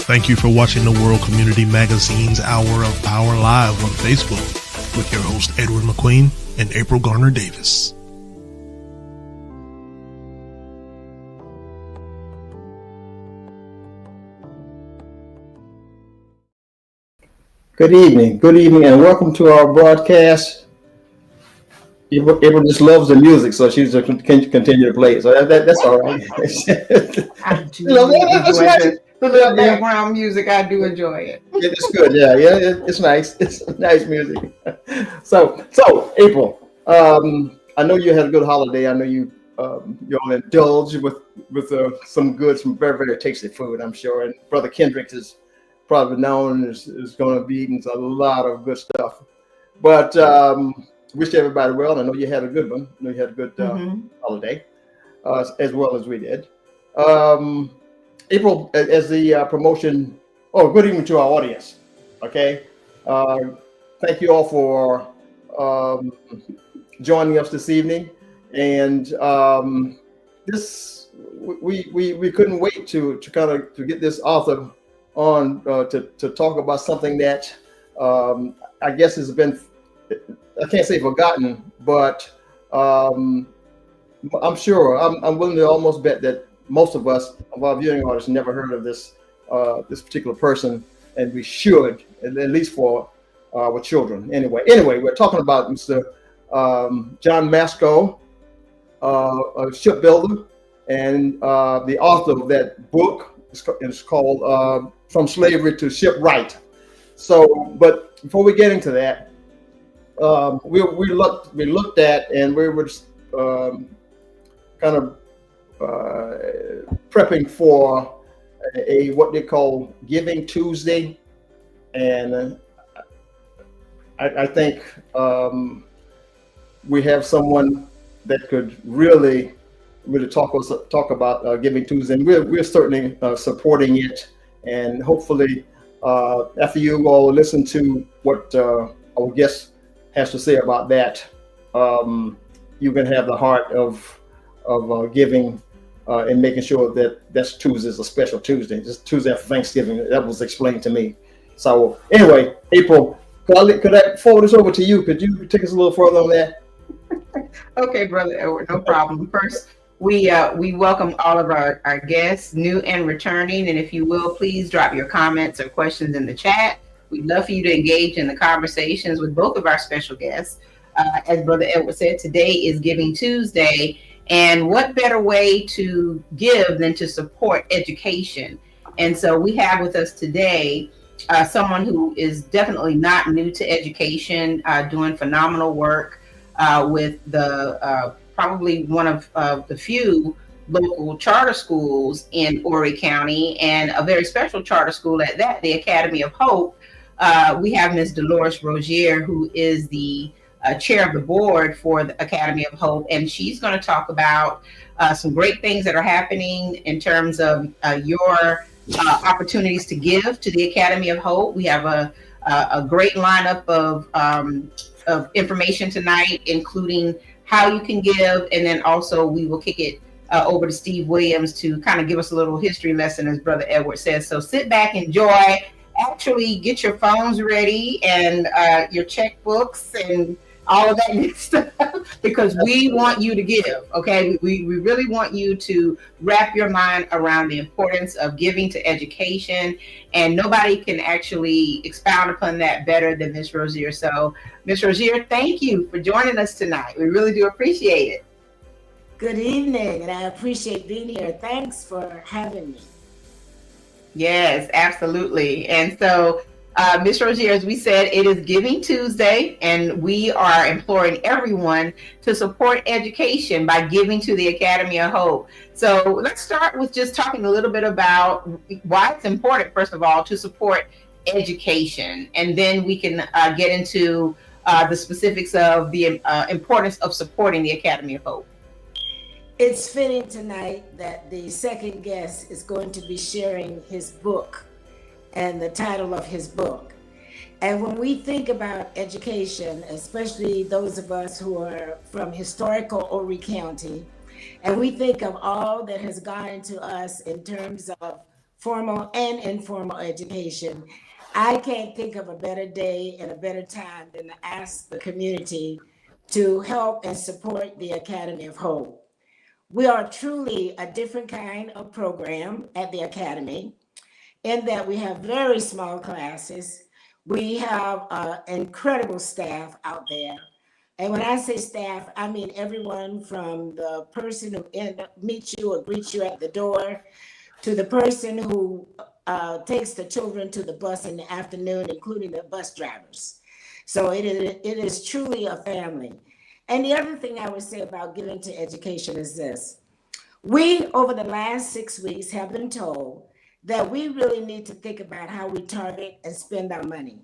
Thank you for watching the World Community Magazine's Hour of Power Live on Facebook with your host Edward McQueen and April Garner Davis. Good evening, and welcome to our broadcast. April just loves the music, so she's just continue to play it. So that's all right. I do enjoy the background music. I do enjoy it. It's good, yeah, it's nice. It's nice music. So April, I know you had a good holiday. I know you all indulged with some very, very tasty food, I'm sure. And Brother Kendrick is probably known is going to be eating a lot of good stuff. But wish everybody well. I know you had a good one. I know you had a good holiday, as well as we did. April, as the promotion. Oh, good evening to our audience. Okay, thank you all for joining us this evening. And we couldn't wait to get this author on to talk about something that I guess has been, I can't say forgotten, but I'm sure, I'm willing to almost bet that most of us, of our viewing audience, never heard of this particular person, and we should, at least for our children. Anyway, we're talking about Mr. John Masco, a shipbuilder, and the author of that book. It's called From Slavery to Shipwright. So, but before we get into that, we looked at, and we were kind of prepping for a what they call Giving Tuesday, and I think we have someone that could really talk about Giving Tuesday, and we're certainly supporting it. And hopefully, after you all listen to what our guest has to say about that, you can have the heart of giving and making sure that that's Tuesday is a special Tuesday. Just Tuesday after Thanksgiving. That was explained to me. So anyway, April, could I forward this over to you? Could you take us a little further on that? Okay, Brother Edward, no problem. First, we welcome all of our guests, new and returning. And if you will, please drop your comments or questions in the chat. We'd love for you to engage in the conversations with both of our special guests. As Brother Edward said, today is Giving Tuesday. And what better way to give than to support education? And so we have with us today someone who is definitely not new to education, doing phenomenal work with the probably one of the few local charter schools in Horry County, and a very special charter school at that, the Academy of Hope. We have Ms. Dolores Rozier, who is the chair of the board for the Academy of Hope, and she's going to talk about some great things that are happening in terms of your opportunities to give to the Academy of Hope. We have a great lineup of information tonight, including how you can give, and then also we will kick it over to Steve Williams to kind of give us a little history lesson, as Brother Edward says. So sit back, enjoy, actually get your phones ready and your checkbooks and all of that good stuff, because we want you to give, okay? We really want you to wrap your mind around the importance of giving to education, and nobody can actually expound upon that better than Ms. Rozier. So, Ms. Rozier, thank you for joining us tonight. We really do appreciate it. Good evening, and I appreciate being here. Thanks for having me. Yes, absolutely. And so, Ms. Rozier, as we said, it is Giving Tuesday, and we are imploring everyone to support education by giving to the Academy of Hope. So let's start with just talking a little bit about why it's important, first of all, to support education, and then we can get into the specifics of the importance of supporting the Academy of Hope. It's fitting tonight that the second guest is going to be sharing his book and the title of his book. And when we think about education, especially those of us who are from historical Horry County, and we think of all that has gone into us in terms of formal and informal education. I can't think of a better day and a better time than to ask the community to help and support the Academy of Hope. We are truly a different kind of program at the Academy in that we have very small classes. We have incredible staff out there. And when I say staff, I mean everyone from the person who meets you or greets you at the door to the person who takes the children to the bus in the afternoon, including the bus drivers. So it is truly a family. And the other thing I would say about giving to education is this. We, over the last 6 weeks, have been told that we really need to think about how we target and spend our money.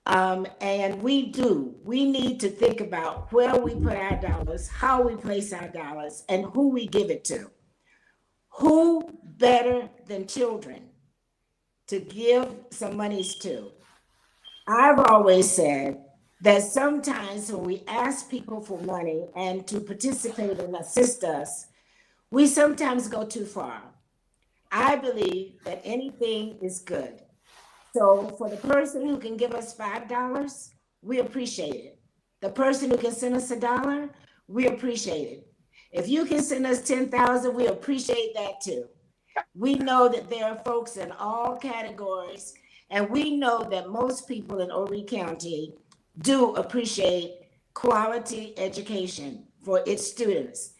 And we do. We need to think about where we put our dollars, how we place our dollars, and who we give it to. Who better than children to give some monies to? I've always said that sometimes when we ask people for money and to participate and assist us, we sometimes go too far. I believe that anything is good. So for the person who can give us $5, we appreciate it. The person who can send us $1, we appreciate it. If you can send us 10,000, we appreciate that too. We know that there are folks in all categories, and we know that most people in Horry County do appreciate quality education for its students.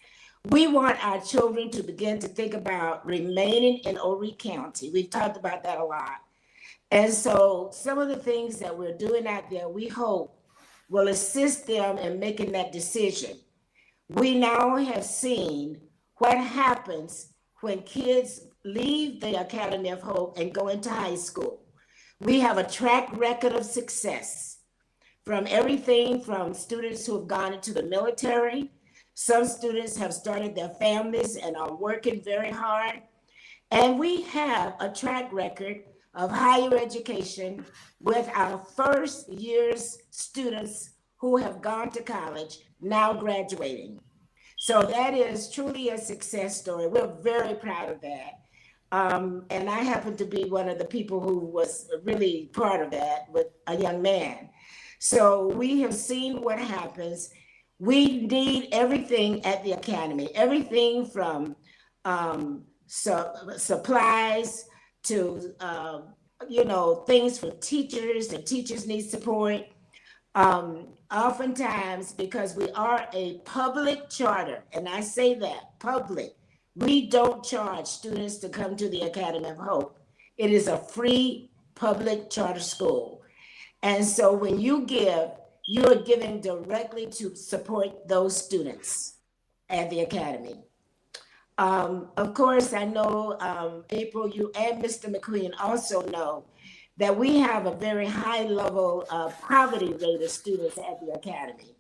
We want our children to begin to think about remaining in Horry County. We've talked about that a lot. And so some of the things that we're doing out there, we hope will assist them in making that decision. We now have seen what happens when kids leave the Academy of Hope and go into high school. We have a track record of success from everything from students who have gone into the military. Some students have started their families and are working very hard. And we have a track record of higher education with our first year's students who have gone to college now graduating. So that is truly a success story. We're very proud of that. And I happen to be one of the people who was really part of that with a young man. So we have seen what happens. We need everything at the Academy, everything from supplies to, things for teachers. The teachers need support. Oftentimes, because we are a public charter, and I say that, public, we don't charge students to come to the Academy of Hope. It is a free public charter school. And so when you give, you are giving directly to support those students at the Academy. Of course, I know, April, you and Mr. McQueen also know that we have a very high level of poverty rate of students at the Academy.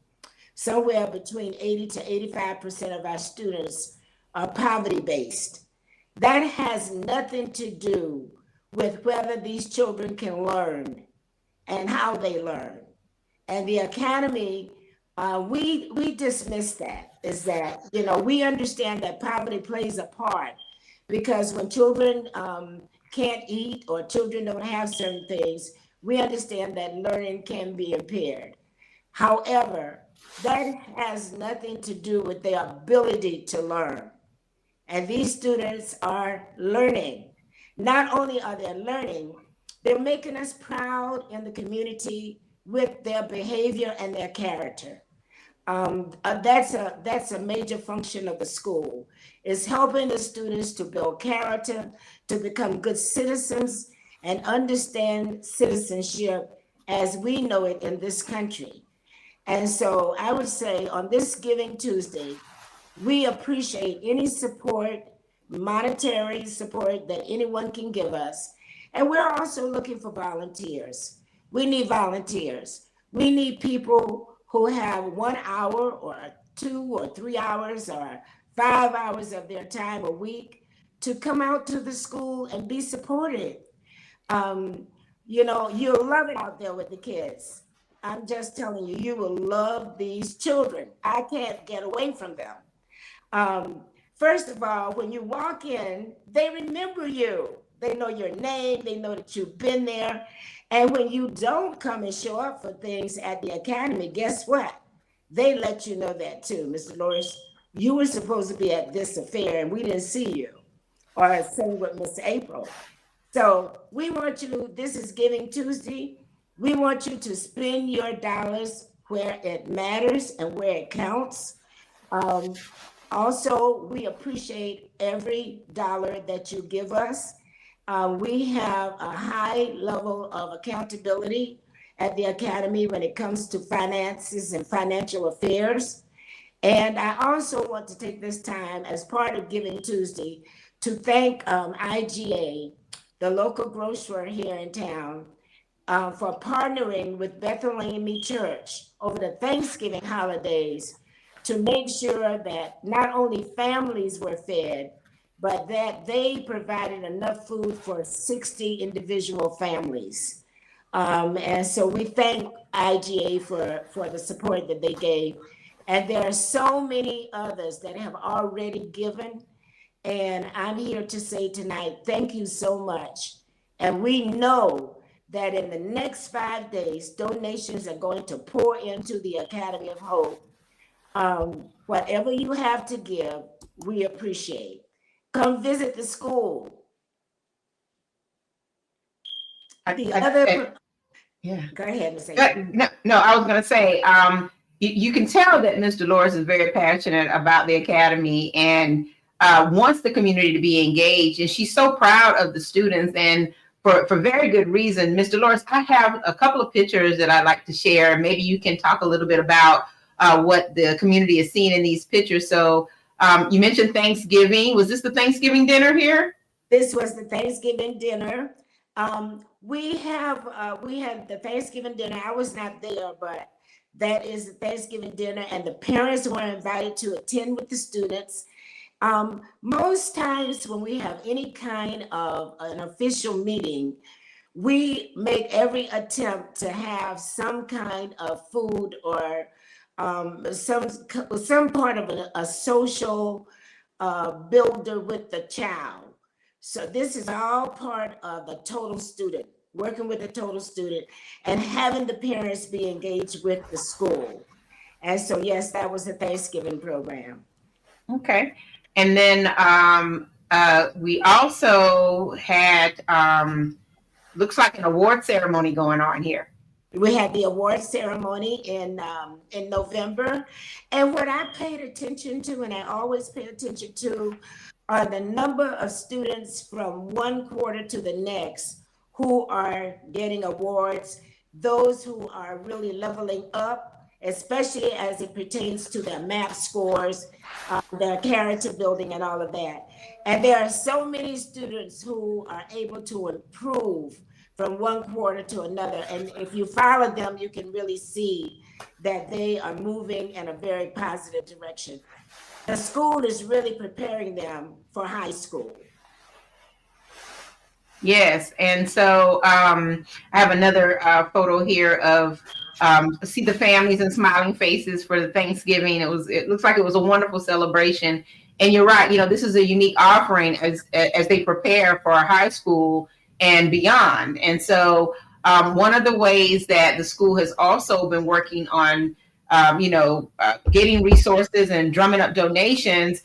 Somewhere between 80 to 85% of our students are poverty-based. That has nothing to do with whether these children can learn and how they learn. And the Academy, we dismiss that, is that, we understand that poverty plays a part because when children can't eat or children don't have certain things, we understand that learning can be impaired. However, that has nothing to do with their ability to learn. And these students are learning. Not only are they learning, they're making us proud in the community with their behavior and their character. That's a major function of the school, is helping the students to build character, to become good citizens and understand citizenship as we know it in this country. And so I would say on this Giving Tuesday, we appreciate any support, monetary support that anyone can give us. And we're also looking for volunteers. We need volunteers. We need people who have 1 hour or 2 or 3 hours or 5 hours of their time a week to come out to the school and be supported. You'll love it out there with the kids. I'm just telling you, you will love these children. I can't get away from them. First of all, when you walk in, they remember you. They know your name. They know that you've been there. And when you don't come and show up for things at the academy, guess what? They let you know that too, Mr. Loris. You were supposed to be at this affair and we didn't see you. Or same with Miss April. So we want you, this is Giving Tuesday. We want you to spend your dollars where it matters and where it counts. Also, we appreciate every dollar that you give us. We have a high level of accountability at the Academy when it comes to finances and financial affairs. And I also want to take this time as part of Giving Tuesday to thank IGA, the local grocer here in town, for partnering with Bethlehem Church over the Thanksgiving holidays to make sure that not only families were fed, but that they provided enough food for 60 individual families. And so we thank IGA for the support that they gave. And there are so many others that have already given. And I'm here to say tonight, thank you so much. And we know that in the next 5 days, donations are going to pour into the Academy of Hope. Whatever you have to give, we appreciate. Come visit the school. Yeah. Go ahead and say no, I was going to say, you can tell that Mr. Loris is very passionate about the Academy and wants the community to be engaged. And she's so proud of the students, and for very good reason. Mr. Loris, I have a couple of pictures that I'd like to share. Maybe you can talk a little bit about what the community is seeing in these pictures. So you mentioned Thanksgiving. Was this the Thanksgiving dinner here? This was the Thanksgiving dinner. We had the Thanksgiving dinner. I was not there, but that is the Thanksgiving dinner, and the parents were invited to attend with the students. Most times when we have any kind of an official meeting, we make every attempt to have some kind of food or some part of a social builder with the child. So this is all part of the total student, working with the total student and having the parents be engaged with the school. And so, yes, that was the Thanksgiving program. Okay. And then we also had, looks like an award ceremony going on here. We had the award ceremony in November. And what I paid attention to, and I always pay attention to, are the number of students from one quarter to the next who are getting awards, those who are really leveling up, especially as it pertains to their math scores, their character building and all of that. And there are so many students who are able to improve from one quarter to another. And if you follow them, you can really see that they are moving in a very positive direction. The school is really preparing them for high school. Yes, and so I have another photo here of see the families and smiling faces for the Thanksgiving. It looks like it was a wonderful celebration. And you're right, this is a unique offering as they prepare for high school and beyond. And so one of the ways that the school has also been working on getting resources and drumming up donations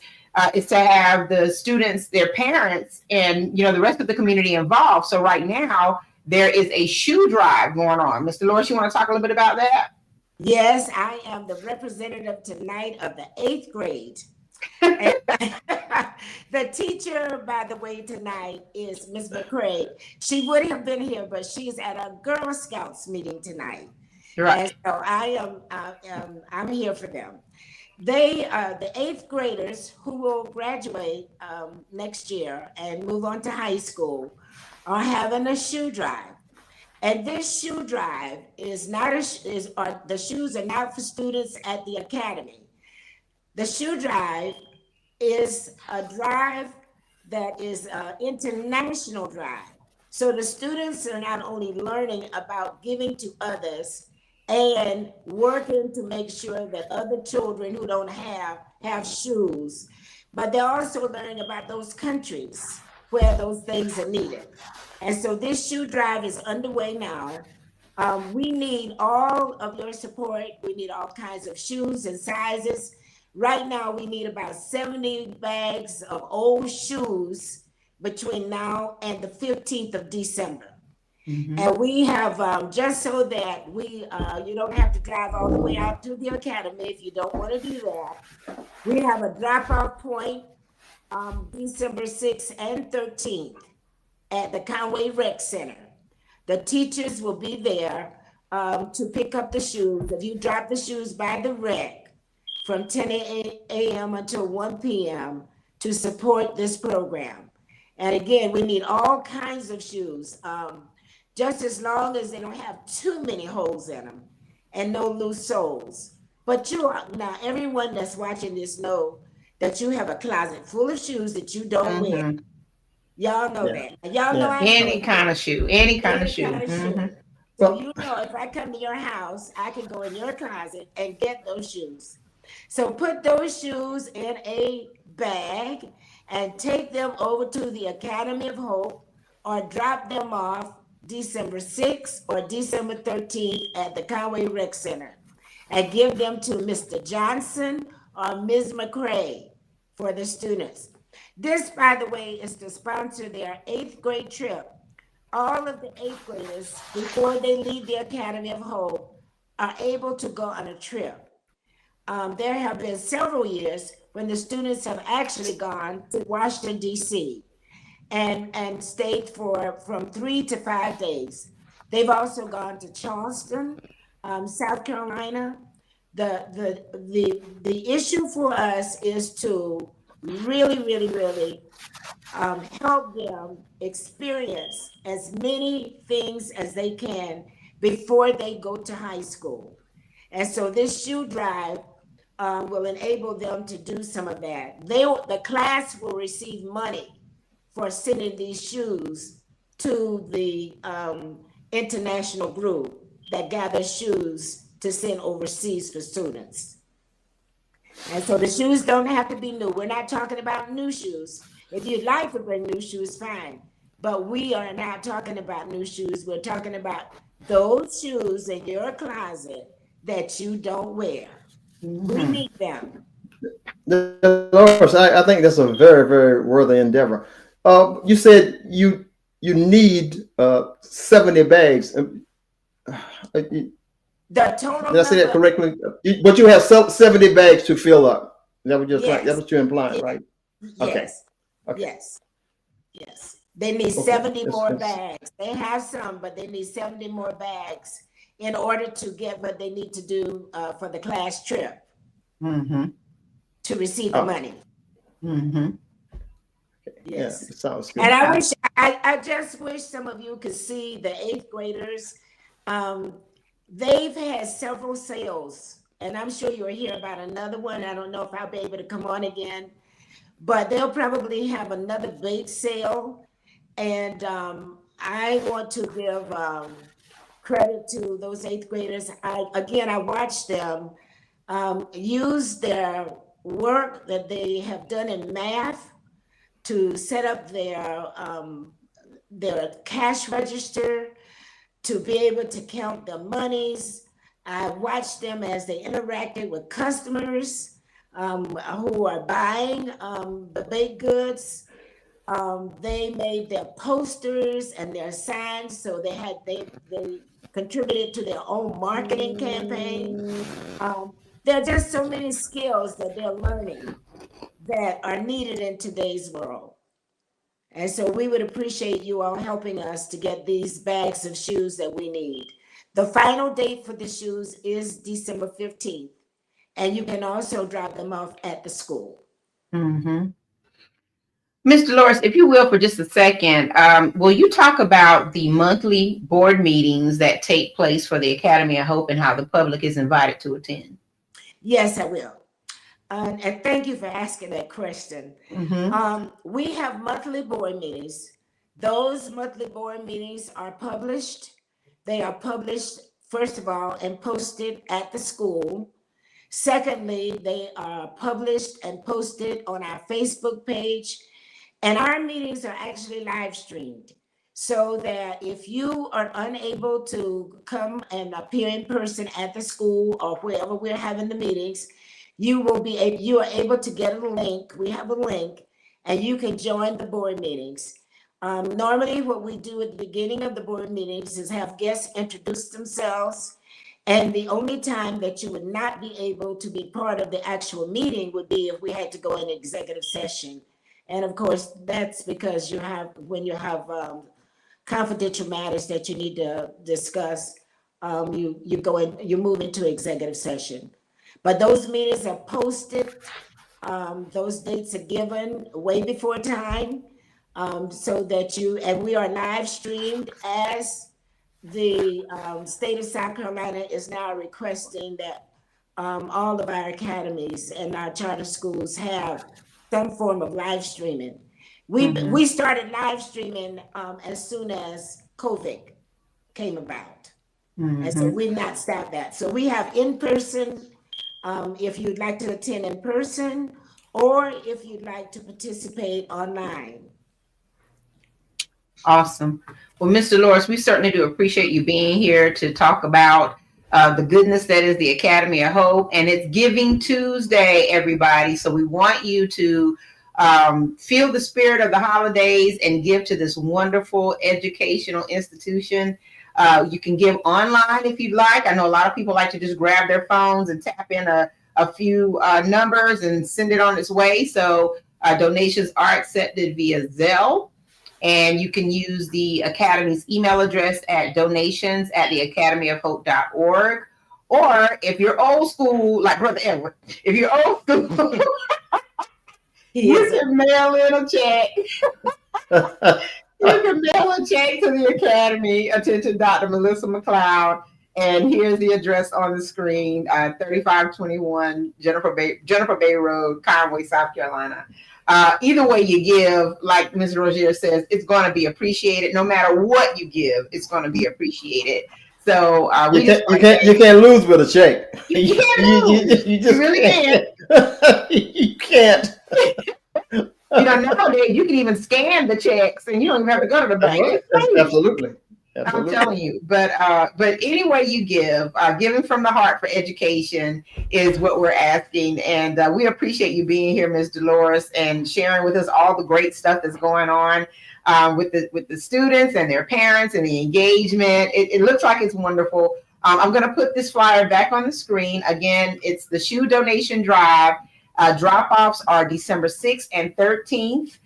is to have the students, their parents, and the rest of the community involved. So right now there is a shoe drive going on. Mr. Loris, you want to talk a little bit about that? Yes, I am the representative tonight of the 8th grade. The teacher, by the way, tonight is Ms. McCrae. She would have been here, but she's at a Girl Scouts meeting tonight. Right. And so I'm here for them. They are the 8th graders who will graduate next year and move on to high school are having a shoe drive. And this shoe drive is not the shoes are not for students at the academy. The shoe drive is a drive that is an international drive. So the students are not only learning about giving to others and working to make sure that other children who don't have shoes, but they're also learning about those countries where those things are needed. And so this shoe drive is underway now. We need all of your support. We need all kinds of shoes and sizes. Right now, we need about 70 bags of old shoes between now and the 15th of December. And we have, just so that you don't have to drive all the way out to the academy if you don't want to do that. We have a drop-off point December 6th and 13th at the Conway Rec Center. The teachers will be there to pick up the shoes. If you drop the shoes by the rec from 10 a.m. until 1 p.m. to support this program. And again, we need all kinds of shoes. Just as long as they don't have too many holes in them and no loose soles. But now everyone that's watching this know that you have a closet full of shoes that you don't wear. Y'all know that. Y'all know any kind of shoe. So you know, if I come to your house, I can go in your closet and get those shoes. So put those shoes in a bag and take them over to the Academy of Hope or drop them off December 6th or December 13th at the Conway Rec Center and give them to Mr. Johnson or Ms. McCrae for the students. This, by the way, is to sponsor their 8th grade trip. All of the 8th graders, before they leave the Academy of Hope, are able to go on a trip. There have been several years when the students have actually gone to Washington, D.C. and stayed from 3 to 5 days. They've also gone to Charleston, South Carolina. The issue for us is to really help them experience as many things as they can before they go to high school. And so this shoe drive will enable them to do some of that. The class will receive money for sending these shoes to the international group that gathers shoes to send overseas for students. And so the shoes don't have to be new. We're not talking about new shoes. If you'd like to bring new shoes, fine. But we are not talking about new shoes. We're talking about those shoes in your closet that you don't wear. We need them. Dolores, I think that's a very, very worthy endeavor. You said you need 70 bags. The total. Did I say that correctly? But you have 70 bags to fill up. That was just right. That's what you're implying, right? Yes. Okay. Yes. They need 70 more bags. They have some, but they need 70 more bags in order to get what they need to do for the class trip to receive the money. Yes, yeah, it sounds good. And I just wish some of you could see the 8th graders. They've had several sales, and I'm sure you'll hear about another one. I don't know if I'll be able to come on again, but they'll probably have another bake sale. And I want to give credit to those 8th graders. I watched them use their work that they have done in math to set up their cash register, to be able to count the monies. I watched them as they interacted with customers who are buying the baked goods. They made their posters and their signs, so they contributed to their own marketing campaign. There are just so many skills that they're learning that are needed in today's world. And so we would appreciate you all helping us to get these bags of shoes that we need. The final date for the shoes is December 15th, and you can also drop them off at the school. Ms. Dolores, if you will, for just a second, will you talk about the monthly board meetings that take place for the Academy of Hope and how the public is invited to attend? Yes, I will. And thank you for asking that question. We have monthly board meetings. Those monthly board meetings are published. They are published, first of all, and posted at the school. Secondly, they are published and posted on our Facebook page. And our meetings are actually live streamed, so that if you are unable to come and appear in person at the school or wherever we're having the meetings, you are able to get a link. We have a link, and you can join the board meetings. Normally, what we do at the beginning of the board meetings is have guests introduce themselves. And the only time that you would not be able to be part of the actual meeting would be if we had to go in executive session. And of course, that's because when you have confidential matters that you need to discuss, you move into executive session. But those meetings are posted. Those dates are given way before time, so that and we are live streamed, as the state of South Carolina is now requesting that all of our academies and our charter schools have some form of live streaming. We started live streaming as soon as COVID came about. And so we've not stopped that. So we have in person, if you'd like to attend in person, or if you'd like to participate online. Awesome. Well, Ms. Dolores, we certainly do appreciate you being here to talk about the goodness that is the Academy of Hope. And it's Giving Tuesday, everybody. So we want you to feel the spirit of the holidays and give to this wonderful educational institution. You can give online if you'd like. I know a lot of people like to just grab their phones and tap in a few numbers and send it on its way. So donations are accepted via Zelle. And you can use the Academy's email address at donations@theacademyofhope.org. Or if you're old school, like Brother Edward, if you're old school, you can mail in a check. You can mail a check to the Academy. Attention, Dr. Melissa McLeod. And here's the address on the screen, 3521 Jennifer Bay Road, Conway, South Carolina. Either way you give, like Ms. Rozier says, it's going to be appreciated. No matter what you give, it's going to be appreciated. So you can't lose with a check. You really can't. You can't. Nowadays you can even scan the checks, and you don't even have to go to the bank. Absolutely. I'm telling you, but any way you give, giving from the heart for education is what we're asking, and we appreciate you being here, Ms. Dolores, and sharing with us all the great stuff that's going on with the students and their parents and the engagement. It looks like it's wonderful. I'm going to put this flyer back on the screen again. It's the shoe donation drive. Drop-offs are December 6th and 13th.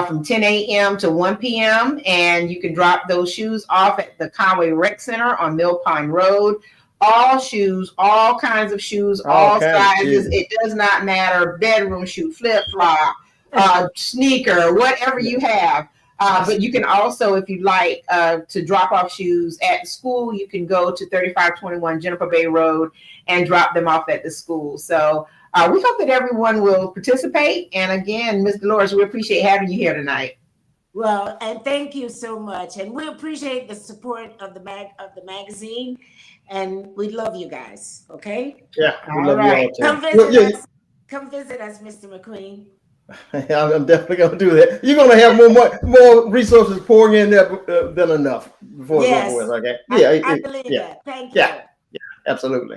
From 10 a.m. to 1 p.m. And you can drop those shoes off at the Conway Rec Center on Mill Pond Road. All shoes, all kinds of shoes, all sizes. It does not matter. Bedroom shoe, flip-flop, sneaker, whatever you have. But you can also, if you'd like to drop off shoes at the school, you can go to 3521 Jennifer Bay Road and drop them off at the school. So we hope that everyone will participate. And again, Ms. Dolores, we appreciate having you here tonight. Well, and thank you so much. And we appreciate the support of the magazine. And we love you guys. Okay? Yeah, we love you all too. Come visit us, Mr. McQueen. I'm definitely going to do that. You're going to have more resources pouring in there than enough before it's over with. Okay? Yeah, I believe that. Thank you. Yeah, absolutely.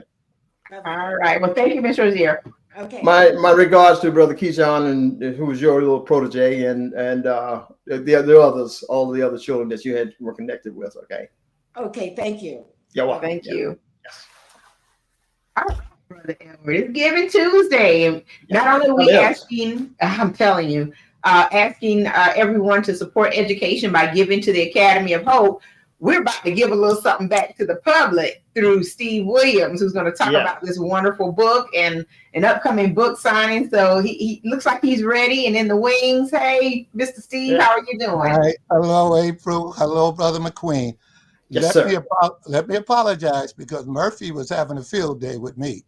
All right. Well, thank you, Ms. Rozier. Okay. My regards to Brother Keyshawn, and who was your little protege, and the others, all the other children that you were connected with. Okay. Okay. Thank you. You're welcome. Thank you. Yes. All right, Brother Edward. It's Giving Tuesday. Not only are we asking, I'm telling you, asking everyone to support education by giving to the Academy of Hope, we're about to give a little something back to the public through Steve Williams, who's going to talk about this wonderful book and an upcoming book signing. So he looks like he's ready and in the wings. Hey, Mr. Steve, how are you doing? All right. Hello, April. Hello, Brother McQueen. Yes, let me apologize because Murphy was having a field day with me.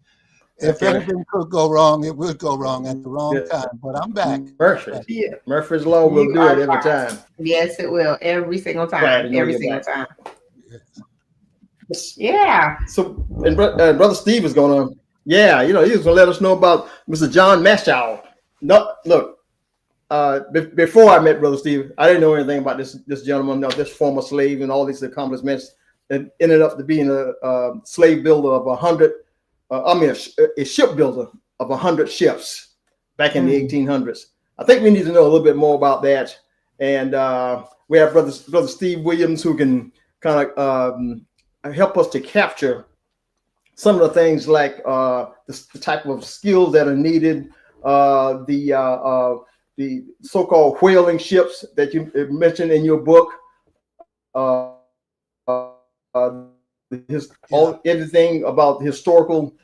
If anything could go wrong, it would go wrong at the wrong time. But I'm back. Murphy's Law will do it every time. Yes, it will. Every single time. Right, every single time. Yeah. So, and Brother Steve is going to, he was going to let us know about Mr. John Maschow. No, look, before I met Brother Steve, I didn't know anything about this gentleman, this former slave, and all these accomplishments. That ended up to being a slave builder of 100. A shipbuilder of 100 ships back in the 1800s. I think we need to know a little bit more about that. And we have Brother Steve Williams, who can kind of help us to capture some of the things like the type of skills that are needed, the so-called whaling ships that you mentioned in your book, everything about the historical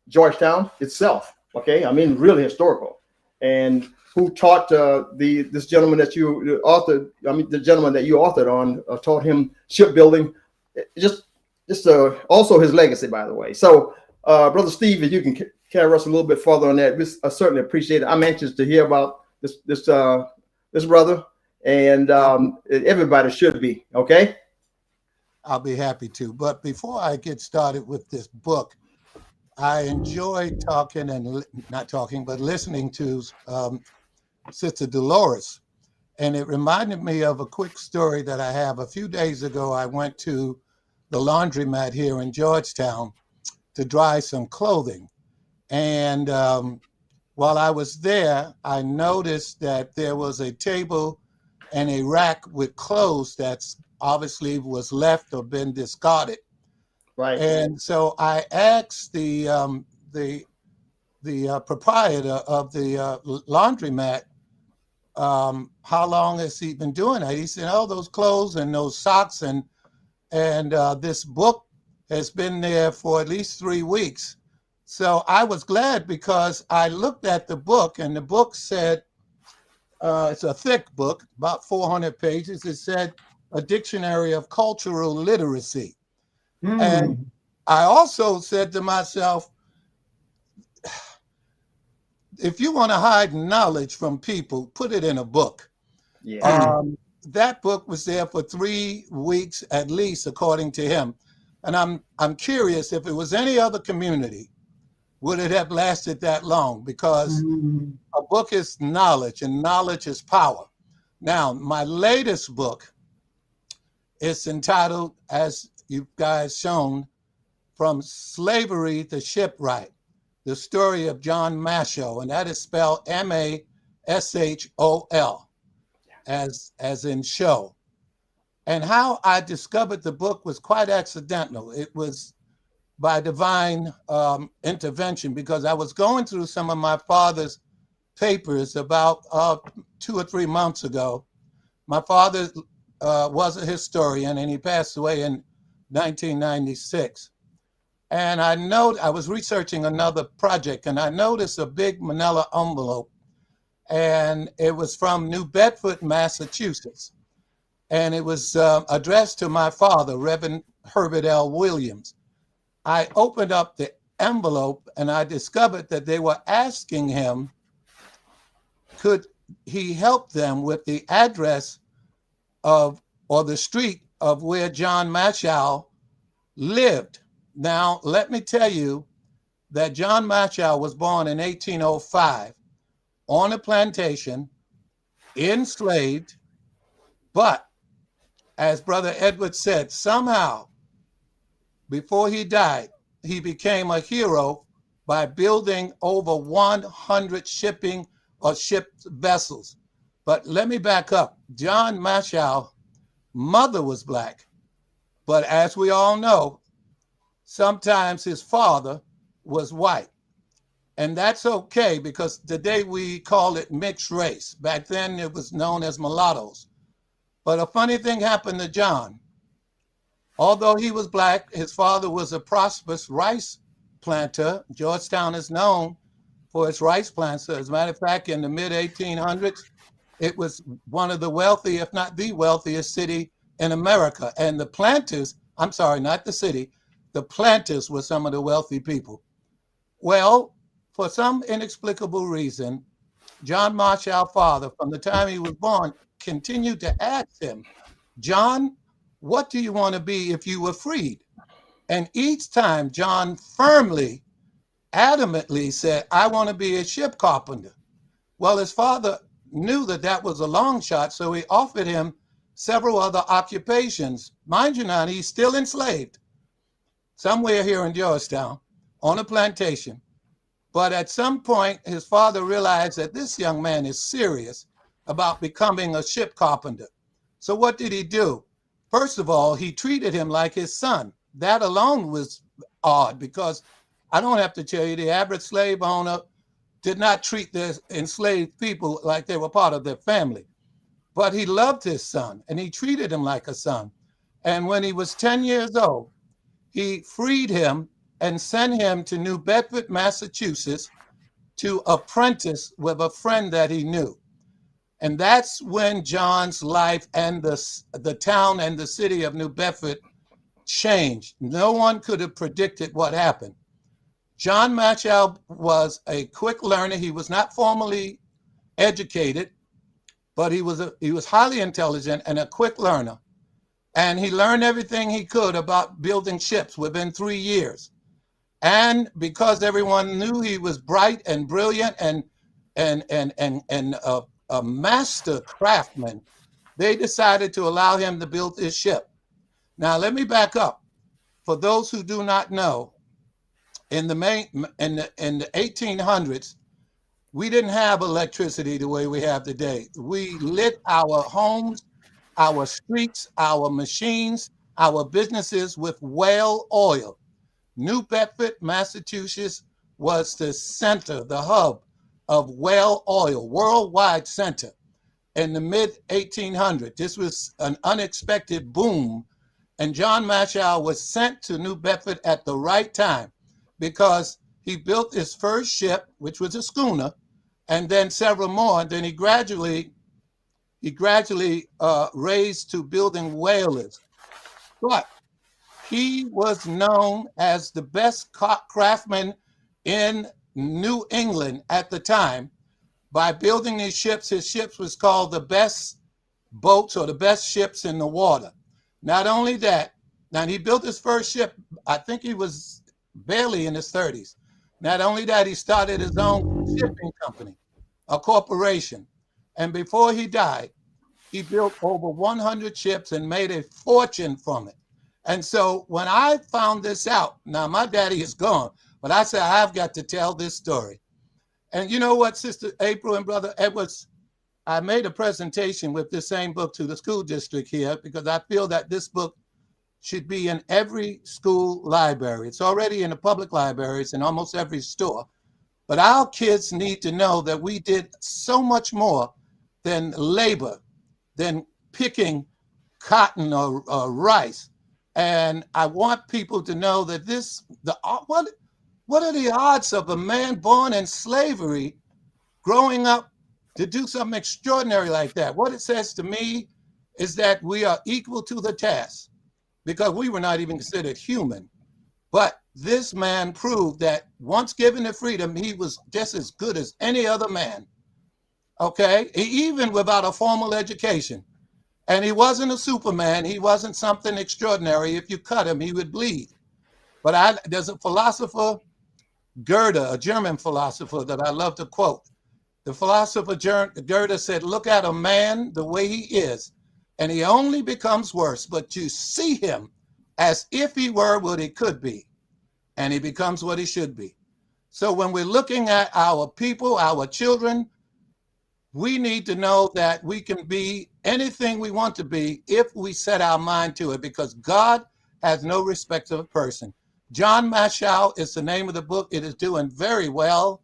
Georgetown itself. Okay, I mean really historical, and who taught this gentleman that you authored. I mean the gentleman that you authored on taught him shipbuilding. Just also his legacy, by the way. So, Brother Steve, if you can carry us a little bit further on that, I certainly appreciate it. I'm anxious to hear about this brother, and everybody should be. Okay. I'll be happy to. But before I get started with this book, I enjoy talking and listening to Sister Dolores. And it reminded me of a quick story that I have. A few days ago, I went to the laundromat here in Georgetown to dry some clothing. And while I was there, I noticed that there was a table and a rack with clothes that's obviously was left or been discarded. Right. And so I asked the proprietor of the laundromat, how long has he been doing that? He said, oh, those clothes and those socks and this book has been there for at least 3 weeks. So I was glad because I looked at the book, and the book said, it's a thick book, about 400 pages. It said, A Dictionary of Cultural Literacy. And I also said to myself, if you want to hide knowledge from people, put it in a book. Yeah. That book was there for 3 weeks at least, according to him. And I'm curious, if it was any other community, would it have lasted that long? Because a book is knowledge, and knowledge is power. Now, my latest book is entitled, as you guys shown, From Slavery to Shipwright, the story of John Mashol, and that is spelled Mashol, as in show. And how I discovered the book was quite accidental. It was by divine intervention, because I was going through some of my father's papers about 2 or 3 months ago. My father was a historian, and he passed away in 1996. And I was researching another project, and I noticed a big manila envelope, and it was from New Bedford, Massachusetts. And it was addressed to my father, Reverend Herbert L. Williams. I opened up the envelope, and I discovered that they were asking him, could he help them with the address of, or the street of where John Mashol lived. Now, let me tell you that John Mashol was born in 1805 on a plantation, enslaved, but as Brother Edward said, somehow, before he died, he became a hero by building over 100 shipping or shipped vessels. But let me back up. John Mashol's mother was Black, but as we all know, sometimes his father was white. And that's okay, because today we call it mixed race. Back then it was known as mulattoes. But a funny thing happened to John. Although he was Black, his father was a prosperous rice planter. Georgetown is known for its rice plants. As a matter of fact, in the mid-1800s, it was one of the wealthy, if not the wealthiest city in America. And the planters, I'm sorry, not the city, the planters were some of the wealthy people. Well, for some inexplicable reason, John Mashol's father, from the time he was born, continued to ask him, John, what do you want to be if you were freed? And each time John firmly, adamantly said, I want to be a ship carpenter. Well, his father knew that that was a long shot, so he offered him several other occupations. Mind you now, he's still enslaved somewhere here in Georgetown on a plantation. But at some point, his father realized that this young man is serious about becoming a ship carpenter. So what did he do? First of all, he treated him like his son. That alone was odd, because I don't have to tell you, the average slave owner did not treat their enslaved people like they were part of their family. But he loved his son, and he treated him like a son. And when he was 10 years old, he freed him and sent him to New Bedford, Massachusetts, to apprentice with a friend that he knew. And that's when John's life and the town and the city of New Bedford changed. No one could have predicted what happened. John Machell was a quick learner. He was not formally educated, but he was highly intelligent and a quick learner. And he learned everything he could about building ships within 3 years. And because everyone knew he was bright and brilliant and a master craftsman, they decided to allow him to build his ship. Now, let me back up. For those who do not know, in the 1800s, we didn't have electricity the way we have today. We lit our homes, our streets, our machines, our businesses with whale oil. New Bedford, Massachusetts was the center, the hub of whale oil, worldwide center in the mid-1800s. This was an unexpected boom. And John Machell was sent to New Bedford at the right time, because he built his first ship, which was a schooner, and then several more. And then he gradually raised to building whalers. But he was known as the best craftsman in New England at the time by building these ships. His ships was called the best boats or the best ships in the water. Not only that, now he built his first ship, I think he was barely in his 30s. Not only that, he started his own shipping company, a corporation. And before he died, he built over 100 ships and made a fortune from it. And so when I found this out, now my daddy is gone, but I said, I've got to tell this story. And you know what, Sister April and Brother Edwards, I made a presentation with this same book to the school district here, because I feel that this book should be in every school library. It's already in the public libraries in almost every store. But our kids need to know that we did so much more than labor, than picking cotton or rice. And I want people to know that what are the odds of a man born in slavery growing up to do something extraordinary like that? What it says to me is that we are equal to the task, because we were not even considered human. But this man proved that once given the freedom, he was just as good as any other man, okay? Even without a formal education. And he wasn't a Superman. He wasn't something extraordinary. If you cut him, he would bleed. But there's a philosopher, Goethe, a German philosopher that I love to quote. The philosopher Goethe said, look at a man the way he is, and he only becomes worse, but you see him as if he were what he could be, and he becomes what he should be. So when we're looking at our people, our children, we need to know that we can be anything we want to be if we set our mind to it, because God has no respect of a person. John Machell is the name of the book. It is doing very well.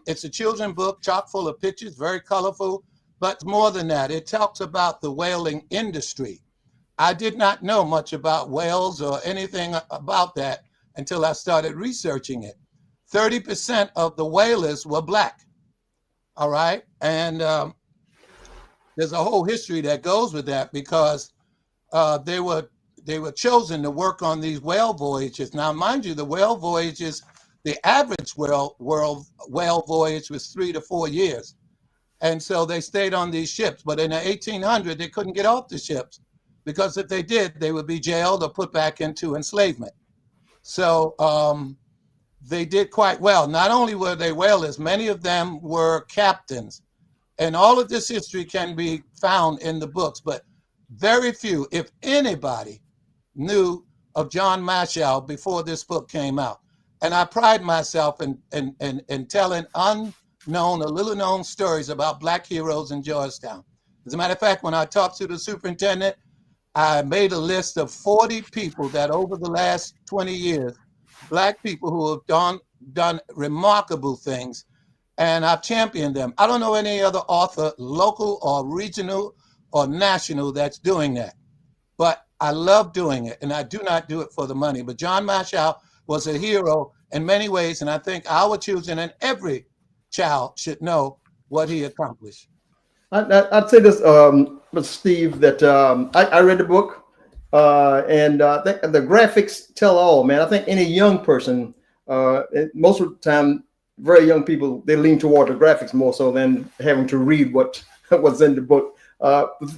It's a children's book, chock full of pictures, very colorful. But more than that, it talks about the whaling industry. I did not know much about whales or anything about that until I started researching it. 30% of the whalers were Black. All right. And there's a whole history that goes with that, because they were chosen to work on these whale voyages. Now, mind you, the whale voyages, the average whale voyage was 3 to 4 years. And so they stayed on these ships. But in the 1800s, they couldn't get off the ships, because if they did, they would be jailed or put back into enslavement. So they did quite well. Not only were they whalers, many of them were captains. And all of this history can be found in the books, but very few, if anybody, knew of John Marshall before this book came out. And I pride myself in telling unknown or little known stories about Black heroes in Georgetown. As a matter of fact, when I talked to the superintendent, I made a list of 40 people that over the last 20 years, Black people who have done remarkable things, and I've championed them. I don't know any other author, local or regional or national, that's doing that. But I love doing it, and I do not do it for the money. But John Marshall was a hero in many ways, and I think our children and every child should know what he accomplished. I'd say this, Steve, that I read the book, and I think the graphics tell all, man. I think any young person, most of the time, very young people, they lean toward the graphics more so than having to read what's in the book.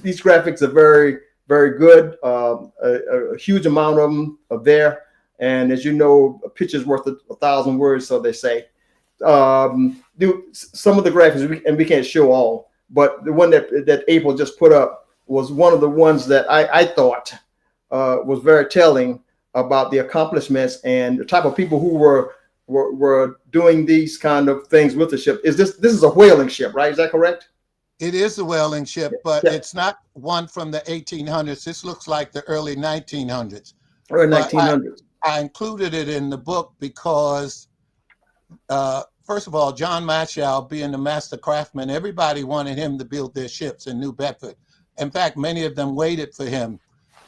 These graphics are very, very good. A huge amount of them are there. And as you know, a picture's worth 1,000 words, so they say. Do some of the graphics, and we can't show all, but the one that April just put up was one of the ones that I thought was very telling about the accomplishments and the type of people who were doing these kind of things with the ship. This is a whaling ship, right? Is that correct? It is a whaling ship, but yeah. It's not one from the 1800s. This looks like the early 1900s. Early 1900s. I included it in the book because, first of all, John Marshall being the master craftsman, everybody wanted him to build their ships in New Bedford. In fact, many of them waited for him.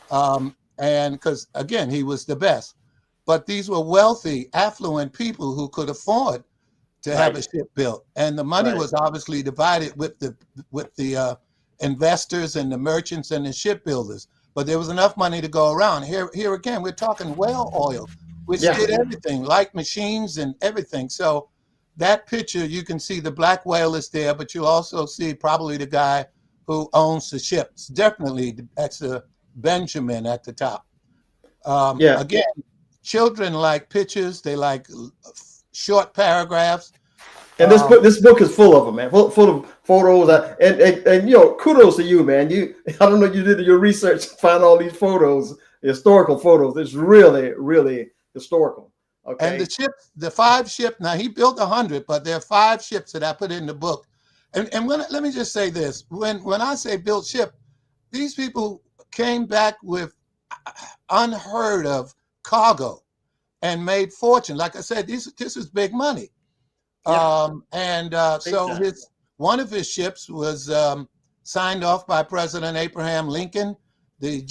And because, again, he was the best. But these were wealthy, affluent people who could afford to have a ship built. And the money was obviously divided with the investors and the merchants and the shipbuilders. But there was enough money to go around. Here again, we're talking whale oil, which did everything, like machines and everything. So that picture, you can see the black whale is there, but you'll also see probably the guy who owns the ships. Definitely, that's a Benjamin at the top. Again, children like pictures. They like short paragraphs. And this book is full of them, man. Full of photos. And you know, kudos to you, man. I don't know, you did your research to find all these photos, historical photos. It's really, really historical. Okay. And the ships, the 5 ships. Now he built 100, but there are 5 ships that I put in the book. And let me just say this: when I say built ship, these people came back with unheard of cargo and made fortune. Like I said, this is big money. So one of his ships was signed off by President Abraham Lincoln, the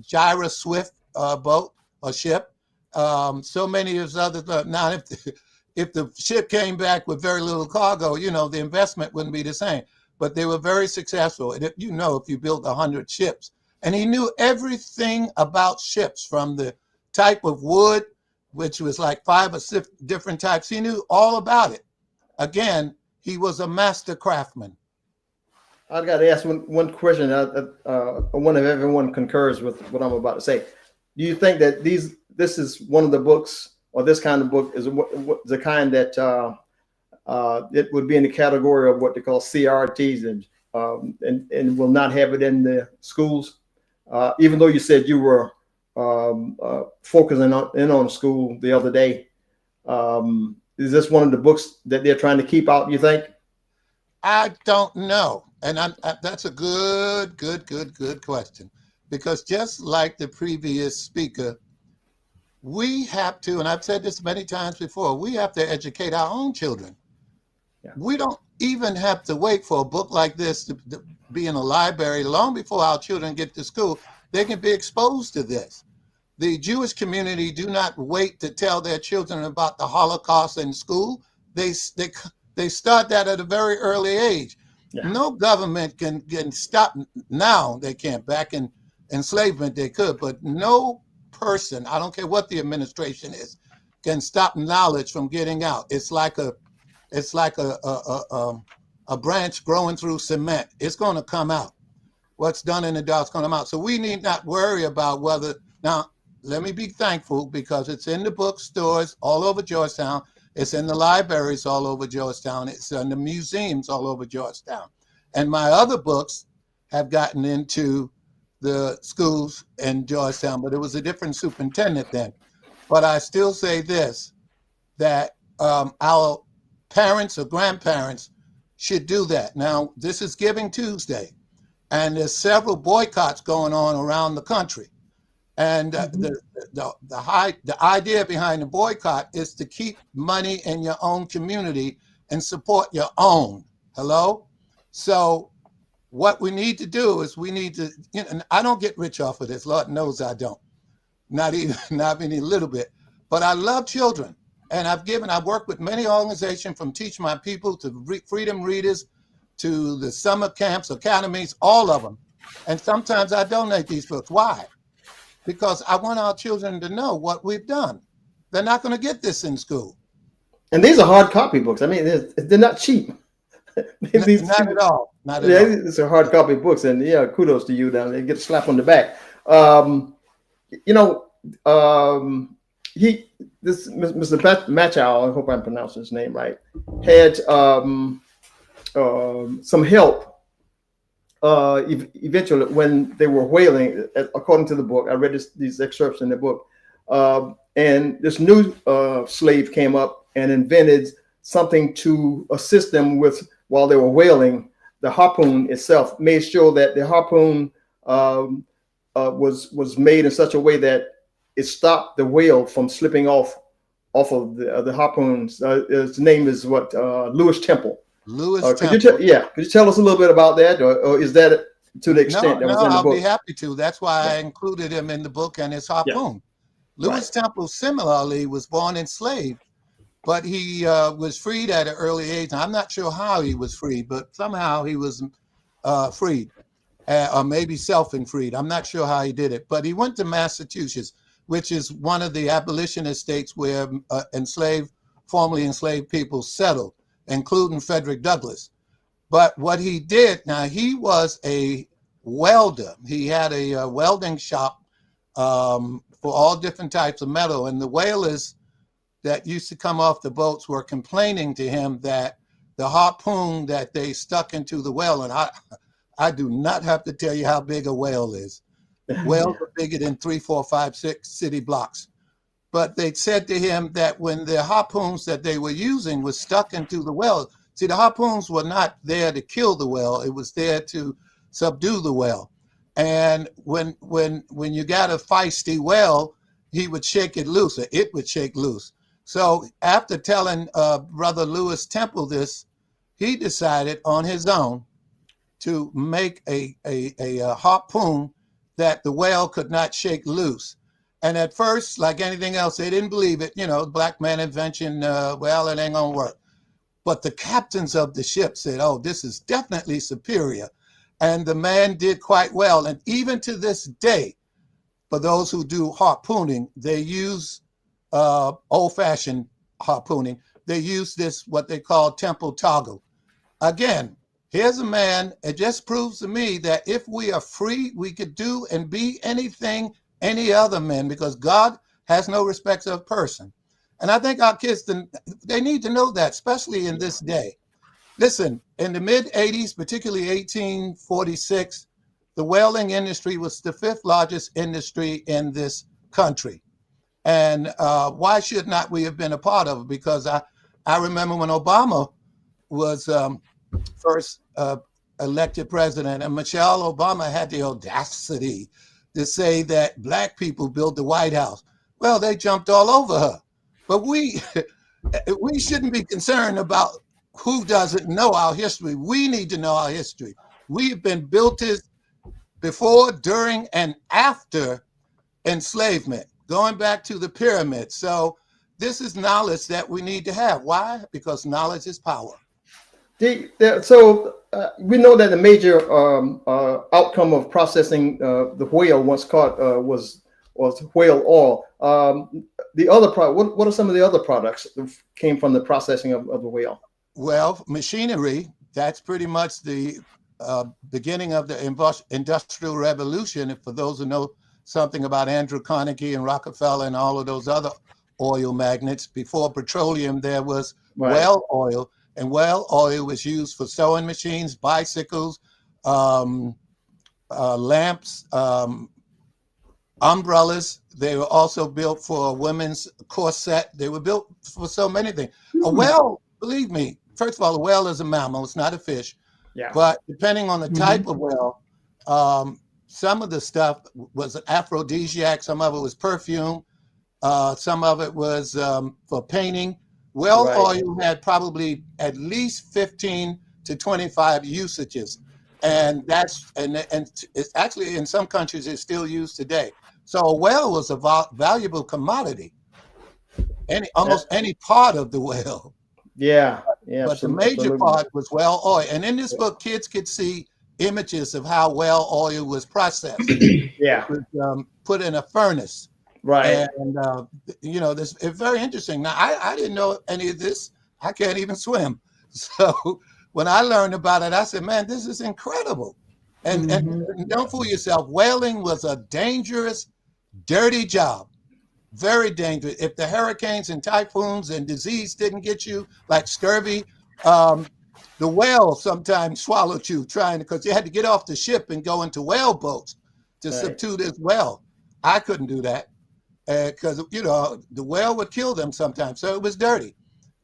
Gyra Swift boat or ship. So many of his others. Now, if the ship came back with very little cargo, you know, the investment wouldn't be the same. But they were very successful. And if you built 100 ships, and he knew everything about ships, from the type of wood, which was like 5 or 6 different types. He knew all about it. Again, he was a master craftsman. I've got to ask one question. I wonder if everyone concurs with what I'm about to say. Do you think that this is one of the books, or this kind of book is the kind that it would be in the category of what they call CRTs and will not have it in the schools? Even though you said you were focusing on school the other day, is this one of the books that they're trying to keep out, you think? I don't know. And that's a good question. Because just like the previous speaker, we have to, and I've said this many times before, we have to educate our own children. Yeah. We don't even have to wait for a book like this to be in a library. Long before our children get to school, they can be exposed to this. The Jewish community do not wait to tell their children about the Holocaust in school. They start that at a very early age. Yeah. No government can stop now. They can't. Back in enslavement, they could, but no person, I don't care what the administration is, can stop knowledge from getting out. It's like a branch growing through cement. It's going to come out. What's done in the dark is going to come out. So we need not worry about whether now. let me be thankful because it's in the bookstores all over Georgetown. It's in the libraries all over Georgetown. It's in the museums all over Georgetown. And my other books have gotten into the schools in Georgetown, but it was a different superintendent then. But I still say this, that our parents or grandparents should do that. Now, this is Giving Tuesday, and there's several boycotts going on around the country. And the idea behind the boycott is to keep money in your own community and support your own. Hello? So what we need to do is we need to, and I don't get rich off of this. Lord knows I don't. Not even a little bit. But I love children. And I've worked with many organizations, from Teach My People to Freedom Readers to the summer camps, academies, all of them. And sometimes I donate these books. Why? Because I want our children to know what we've done. They're not going to get this in school. And these are hard copy books. I mean, they're not cheap. Not at all. Not at all. These are hard copy books, and yeah, kudos to you down there. Get a slap on the back. Mr. Machow, I hope I'm pronouncing his name right, had some help eventually when they were whaling, according to the book. I read these excerpts in the book. And this new slave came up and invented something to assist them with, while they were whaling, the harpoon itself, made sure that the harpoon was made in such a way that it stopped the whale from slipping off of the harpoons. His name is Lewis Temple. Lewis Temple. Could you tell us a little bit about that, or is that to the extent that was in the book? I'll be happy to. That's why I included him in the book and his harpoon. Yeah. Lewis Temple similarly was born enslaved, but he was freed at an early age. I'm not sure how he was freed, but somehow he was freed, or maybe self-freed. I'm not sure how he did it, but he went to Massachusetts, which is one of the abolitionist states where formerly enslaved people settled, including Frederick Douglass. But what he did, now he was a welder. He had a welding shop for all different types of metal. And the whalers that used to come off the boats were complaining to him that the harpoon that they stuck into the whale, and I do not have to tell you how big a whale is. Whales are bigger than 3, 4, 5, 6 city blocks. But they said to him that when the harpoons that they were using was stuck into the whale, see, the harpoons were not there to kill the whale, it was there to subdue the whale. And when you got a feisty whale, he would shake it loose, or it would shake loose. So after telling Brother Lewis Temple this, he decided on his own to make a harpoon that the whale could not shake loose. And at first, like anything else, they didn't believe it. Black man invention, well, it ain't gonna work. But the captains of the ship said, oh, this is definitely superior. And the man did quite well. And even to this day, for those who do harpooning, they use old-fashioned harpooning. They use this, what they call temple toggle. Again, here's a man, it just proves to me that if we are free, we could do and be anything any other men, because God has no respect of person. And I think our kids, they need to know that, especially in this day. Listen, in the mid-'80s, particularly 1846, the whaling industry was the 5th largest industry in this country. And why should not we have been a part of it? Because I remember when Obama was first elected president, and Michelle Obama had the audacity to say that Black people built the White House. Well, they jumped all over her. But we shouldn't be concerned about who doesn't know our history. We need to know our history. We've been builders before, during, and after enslavement, going back to the pyramids. So this is knowledge that we need to have. Why? Because knowledge is power. So we know that the major outcome of processing the whale once caught was whale oil. The other what are some of the other products that came from the processing of the whale? Well, machinery. That's pretty much the beginning of the Industrial Revolution. And for those who know something about Andrew Carnegie and Rockefeller and all of those other oil magnates. Before petroleum, there was whale oil, and whale oil was used for sewing machines, bicycles, lamps, umbrellas. They were also built for a women's corset. They were built for so many things. A whale, believe me, first of all, a whale is a mammal. It's not a fish. Yeah. But depending on the type of whale, some of the stuff was an aphrodisiac. Some of it was perfume. Some of it was for painting. Whale oil had probably at least 15 to 25 usages. And it's actually in some countries it's still used today. So a whale was a valuable commodity. Almost any part of the whale. Yeah. But the major part was whale oil. And in this book, kids could see images of how whale oil was processed. Yeah. It was put in a furnace. Right. And, this it's very interesting. Now, I didn't know any of this. I can't even swim. So when I learned about it, I said, man, this is incredible. And don't fool yourself. Whaling was a dangerous, dirty job. Very dangerous. If the hurricanes and typhoons and disease didn't get you, like scurvy, the whale sometimes swallowed you because you had to get off the ship and go into whale boats to subdue this whale. I couldn't do that because, the whale would kill them sometimes. So it was dirty.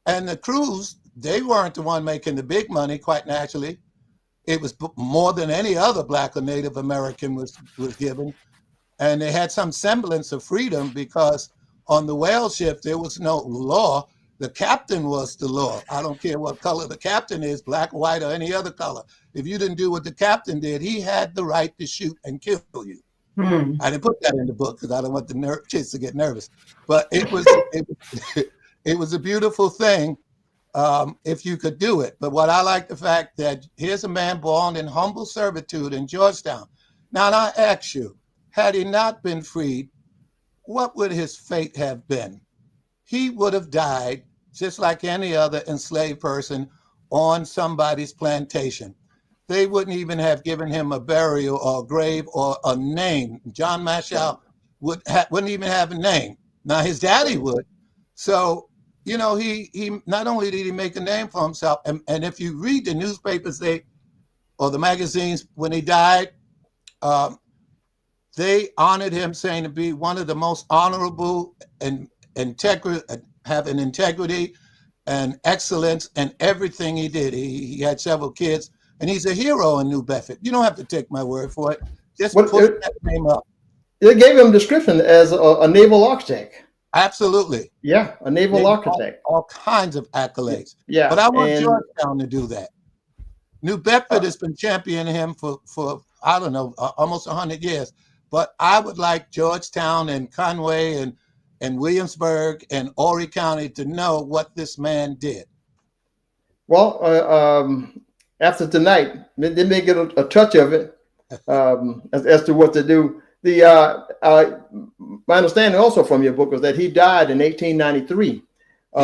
And the crews, they weren't the one making the big money, quite naturally. It was more than any other Black or Native American was given. And they had some semblance of freedom because on the whale ship, there was no law. The captain was the law. I don't care what color the captain is, black, white, or any other color. If you didn't do what the captain did, he had the right to shoot and kill you. I didn't put that in the book because I don't want the kids to get nervous. But it was it was a beautiful thing if you could do it. But what I like the fact that here's a man born in humble servitude in Georgetown. Now, I ask you, had he not been freed, what would his fate have been? He would have died just like any other enslaved person on somebody's plantation. They wouldn't even have given him a burial or a grave or a name. John Marshall wouldn't even have a name. Now, his daddy would. So, he not only did he make a name for himself, and if you read the newspapers or the magazines when he died, they honored him, saying to be one of the most honorable and having integrity and excellence in everything he did. He had several kids, and he's a hero in New Bedford. You don't have to take my word for it. Just put that name up. They gave him a description as a naval architect. Absolutely. Yeah, a naval architect. All kinds of accolades. Yeah. But I want Georgetown to do that. New Bedford has been championing him for I don't know, almost 100 years. But I would like Georgetown and Conway and Williamsburg and Horry County to know what this man did. Well, after tonight, they may get a touch of it as to what to do. My understanding also from your book was that he died in 1893. He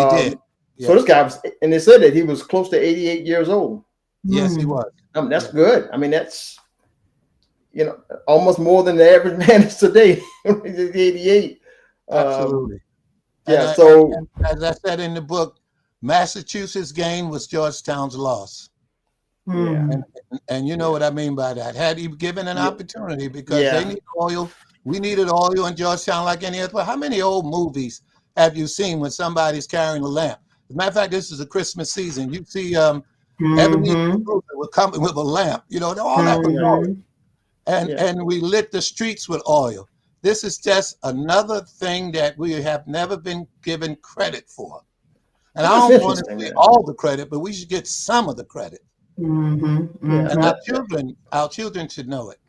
did. Yes. So this guy was, and they said that he was close to 88 years old. Yes, he was. That's good. I mean, that's, almost more than the average man is today. 88. Absolutely. And as I said in the book, Massachusetts' gain was Georgetown's loss. Yeah. And you know what I mean by that. Had he given an opportunity, because they need oil. We needed oil in Georgetown like any other. How many old movies have you seen when somebody's carrying a lamp? As a matter of fact, this is a Christmas season. You see Ebenezer would come with a lamp, all that was oil. And we lit the streets with oil. This is just another thing that we have never been given credit for. And I don't want to get all the credit, but we should get some of the credit. And our children should know it.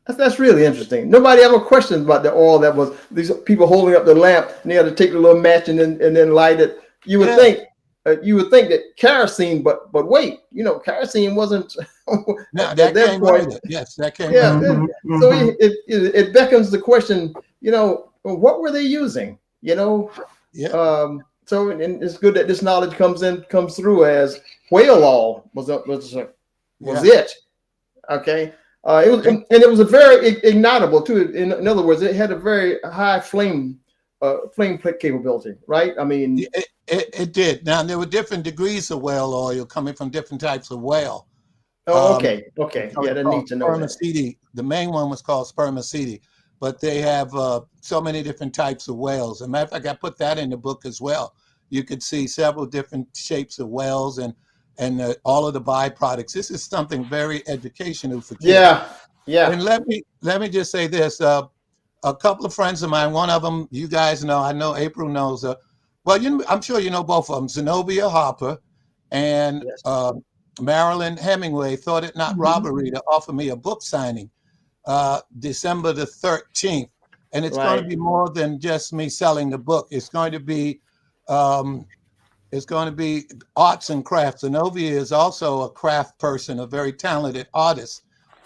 That's really interesting. Nobody ever questioned about the oil that was these people holding up the lamp and they had to take a little match and then light it. You would think that kerosene, but wait, kerosene wasn't. No, that came later. Yes, that came later. So it beckons the question. What were they using? So and it's good that this knowledge comes through as whale oil was it. Okay. It was a very ignitable too. In other words, it had a very high flame capability, right? I mean, it did. Now there were different degrees of whale oil coming from different types of whale. okay. Yeah, I need to know that. Spermaceti. The main one was called spermaceti, but they have so many different types of whales. As a matter of fact, I put that in the book as well. You could see several different shapes of whales and all of the byproducts. This is something very educational for kids. Yeah. And let me just say this: a couple of friends of mine. One of them, you guys know. I know April knows. I'm sure you know both of them. Zenobia Harper and Marilyn Hemingway thought it not robbery to offer me a book signing December the 13th, and it's going to be more than just me selling the book. It's going to be arts and crafts. Zenobia is also a craft person, a very talented artist,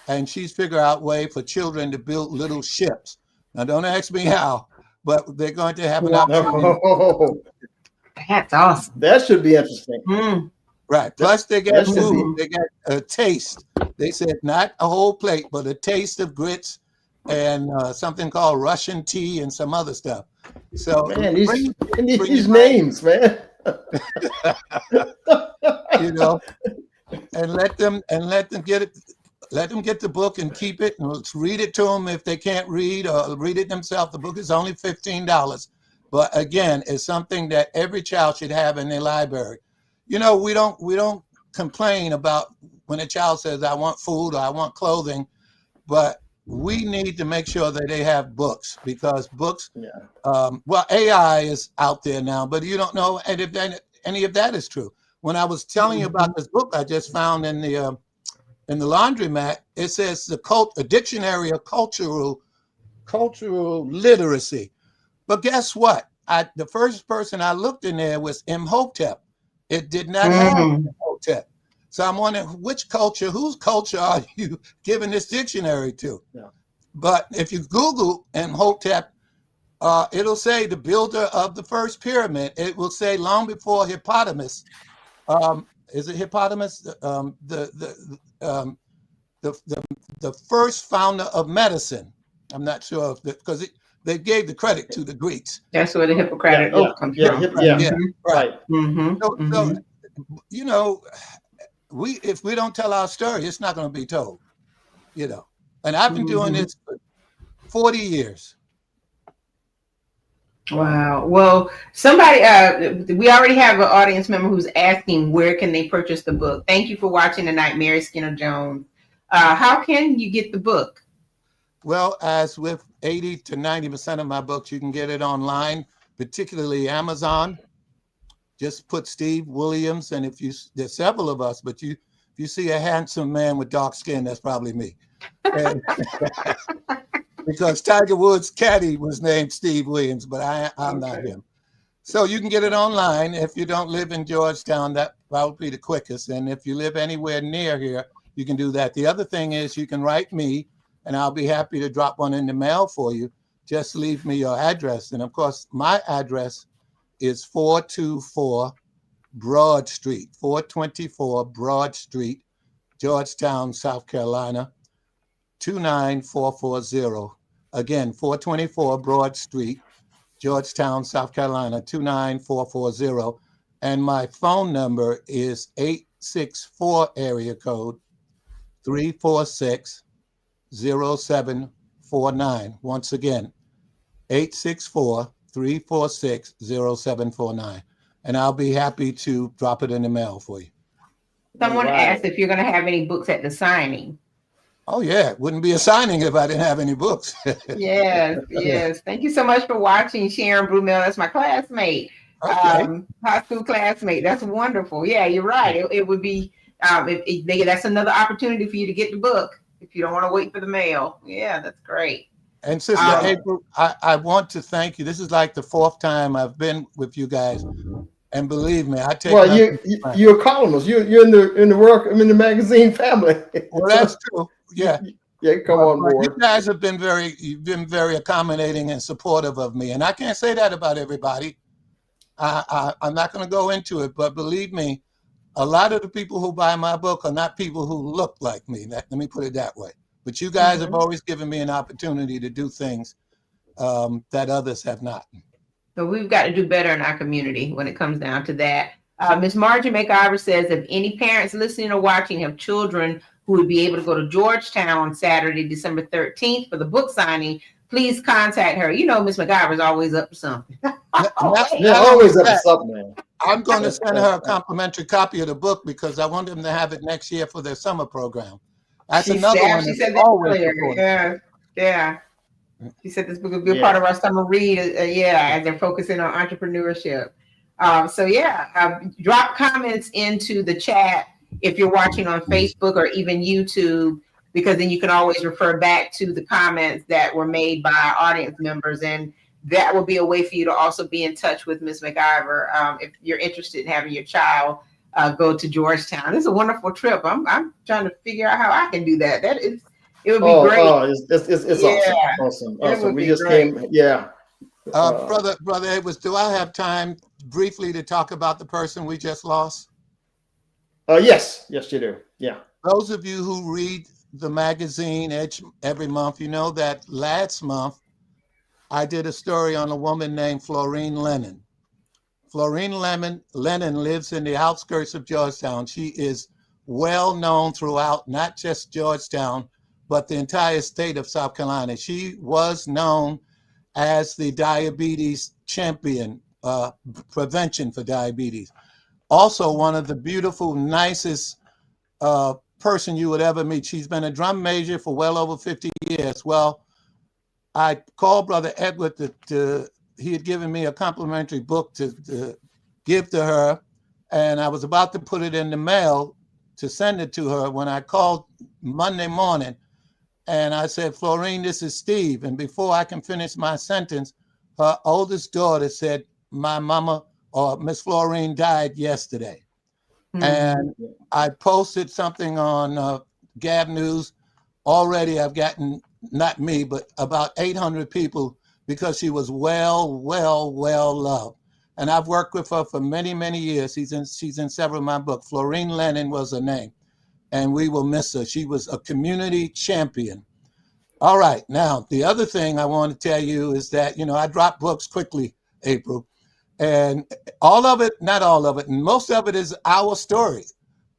and she's figured out a way for children to build little ships. Now, don't ask me how, but they're going to have an opportunity. That's awesome. That should be interesting. Right. Plus, they get food. They get a taste. They said not a whole plate, but a taste of grits and something called Russian tea and some other stuff. So, man, these names, man. You know, and let them get it. Let them get the book and keep it, and let's read it to them if they can't read or read it themselves. The book is only $15, but again, it's something that every child should have in their library. You know, we don't complain about when a child says, I want food or I want clothing, but we need to make sure that they have books, because books, AI is out there now, but you don't know if any of that is true. When I was telling you about this book I just found in the laundromat, it says a dictionary of cultural literacy. But guess what? The first person I looked in there was Imhotep. It did not have Imhotep. So I'm wondering whose culture are you giving this dictionary to? Yeah. But if you Google Imhotep, it'll say the builder of the first pyramid. It will say long before hippopotamus. Is it hippopotamus? The first founder of medicine. I'm not sure because they gave the credit to the Greeks. That's where the Hippocratic oath comes from. Right. So, you know, if we don't tell our story, it's not going to be told. You know, and I've been doing this for 40 years. Wow. Well, somebody, we already have an audience member who's asking where can they purchase the book. Thank you for watching tonight, Mary Skinner Jones. How can you get the book? Well, as with 80 to 90% of my books, you can get it online, particularly Amazon. Just put Steve Williams, and there's several of us, but if you see a handsome man with dark skin, that's probably me. And, because Tiger Woods' caddy was named Steve Williams, but I'm not him. So you can get it online. If you don't live in Georgetown, that would be the quickest. And if you live anywhere near here, you can do that. The other thing is you can write me, and I'll be happy to drop one in the mail for you. Just leave me your address. And of course, my address is 424 Broad Street, 424 Broad Street, Georgetown, South Carolina, 29440. Again, 424 Broad Street, Georgetown, South Carolina, 29440. And my phone number is 864 area code 346-0749. Once again, 864-346-0749. And I'll be happy to drop it in the mail for you. Someone asked if you're going to have any books at the signing. Oh, yeah. It wouldn't be a signing if I didn't have any books. Yes. Thank you so much for watching, Sharon Brumell. That's my classmate, high school classmate. That's wonderful. Yeah, you're right. It would be, that's another opportunity for you to get the book if you don't want to wait for the mail. Yeah, that's great. And Sister April, I want to thank you. This is like the 4th time I've been with you guys. And believe me, I take. Well, you're a columnist. You're in the work. I'm in the magazine family. Well, that's true. Yeah. Yeah, come on board. You guys have been you've been very accommodating and supportive of me, and I can't say that about everybody. I'm not going to go into it, but believe me, a lot of the people who buy my book are not people who look like me. Let me put it that way. But you guys have always given me an opportunity to do things that others have not. So we've got to do better in our community when it comes down to that. Ms. Margie McIver says, if any parents listening or watching have children who would be able to go to Georgetown on Saturday, December 13th for the book signing, please contact her. You know, Ms. McIver is always up to something. Always up to something, man. I'm going to send her a complimentary copy of the book because I want them to have it next year for their summer program. That's another one. She said that earlier. Yeah. She said this book will be a part of our summer read. As they're focusing on entrepreneurship. Drop comments into the chat if you're watching on Facebook or even YouTube, because then you can always refer back to the comments that were made by our audience members, and that will be a way for you to also be in touch with Ms. McIver if you're interested in having your child go to Georgetown. It's a wonderful trip. I'm trying to figure out how I can do that. It would be great. It's awesome. We just came. Brother Edwards, do I have time briefly to talk about the person we just lost? Yes, you do. Yeah. Those of you who read the magazine Edge every month, you know that last month I did a story on a woman named Florine Lennon. Florine Lennon lives in the outskirts of Georgetown. She is well known throughout not just Georgetown, but the entire state of South Carolina. She was known as the diabetes champion, prevention for diabetes. Also one of the beautiful, nicest person you would ever meet. She's been a drum major for well over 50 years. Well, I called Brother Edward he had given me a complimentary book to give to her, and I was about to put it in the mail to send it to her when I called Monday morning, and I said, Florine, this is Steve. And before I can finish my sentence, her oldest daughter said, my mama or Miss Florine died yesterday. Mm-hmm. And I posted something on Gab News. Already I've gotten, not me, but about 800 people because she was well loved. And I've worked with her for many, many years. She's in several of my books. Florine Lennon was her name, and we will miss her. She was a community champion. All right, now, the other thing I want to tell you is that, I drop books quickly, April, and all of it, not all of it, and most of it is our story.